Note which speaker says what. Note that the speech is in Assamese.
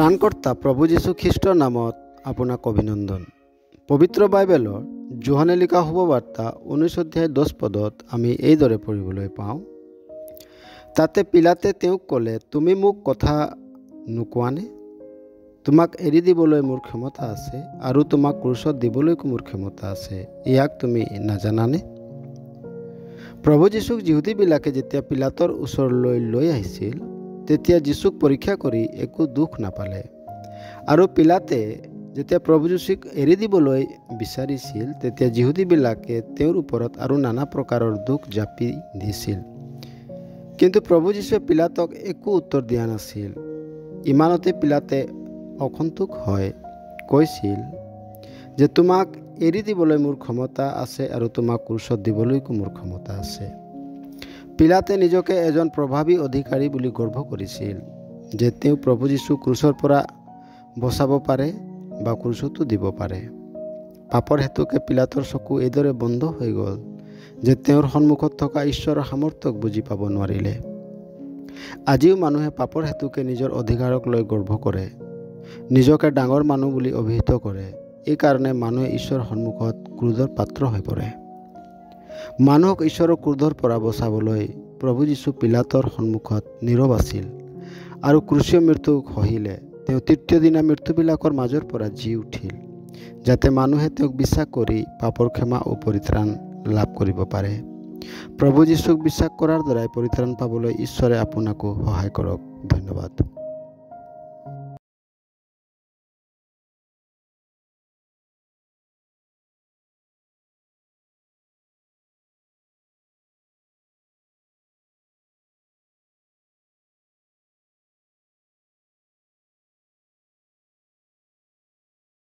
Speaker 1: ত্ৰাণকৰ্তা প্ৰভু যীশু খ্ৰীষ্টৰ নামত আপোনাক অভিনন্দন। পবিত্ৰ বাইবেলৰ যোহানে লিখা শুভবাৰ্তা 19 অধ্যায় 10 পদত আমি এইদৰে পঢ়িবলৈ পাওঁ। তাতে পিলাতে তেওঁক ক'লে, তুমি মোক কথা নোকোৱানে? তোমাক এৰি দিবলৈ মোৰ ক্ষমতা আছে আৰু তোমাক ক্ৰুচত দিবলৈকো মোৰ ক্ষমতা আছে। ইয়াক তুমি নাজানানে? প্ৰভু যীশুক যিহুদীবিলাকে যেতিয়া পিলাতৰ ওচৰলৈ লৈ আহিছিল, তেতিয়া যীশুক পৰীক্ষা কৰি একো দুখ নাপালে। আৰু পিলাতে যেতিয়া প্ৰভু যীশুক এৰি দিবলৈ বিচাৰিছিল, তেতিয়া যিহুদীবিলাকে তেওঁৰ ওপৰত আৰু নানা প্ৰকাৰৰ দুখ জাপি দিছিল। কিন্তু প্ৰভু যীশুৱে পিলাতক একো উত্তৰ দিয়া নাছিল। ইমানতে পিলাতে অসন্তোষ হৈ কৈছিল যে তোমাক এৰি দিবলৈ মোৰ ক্ষমতা আছে আৰু তোমাক ক্ৰুচত দিবলৈকো মোৰ ক্ষমতা আছে। পিলাতে নিজকে এজন প্ৰভাৱী অধিকাৰী বুলি গৰ্ব কৰিছিল যে তেওঁ প্ৰভু যীশুক ক্ৰুচৰ পৰা বচাব পাৰে বা ক্ৰুচতো দিব পাৰে। পাপৰ হেতুকে পিলাতৰ চকু এইদৰে বন্ধ হৈ গ'ল যে তেওঁৰ সন্মুখত থকা ঈশ্বৰৰ সামৰ্থ্যক বুজি পাব নোৱাৰিলে। আজিও মানুহে পাপৰ হেতুকে নিজৰ অধিকাৰক লৈ গৰ্ব কৰে, নিজকে ডাঙৰ মানুহ বুলি অভিহিত কৰে। এইকাৰণে মানুহে ঈশ্বৰৰ সন্মুখত ক্ৰোধৰ পাত্ৰ হৈ পৰে। মানুহক ঈশ্বৰৰ ক্ৰোধৰ পৰা বচাবলৈ প্ৰভু যীশু পিলাতৰ সন্মুখত নীৰৱ আছিল আৰু ক্ৰুচীয় মৃত্যুক সহিলে। তেওঁ তৃতীয় দিনা মৃত্যুবিলাকৰ মাজৰ পৰা জি উঠিল, যাতে মানুহে তেওঁক বিশ্বাস কৰি পাপৰ ক্ষমা ও পৰিত্ৰাণ লাভ কৰিব পাৰে। প্ৰভু যীশুক বিশ্বাস কৰাৰ দ্বাৰাই পৰিত্ৰাণ পাবলৈ ঈশ্বৰে আপোনাকো সহায় কৰক। ধন্যবাদ।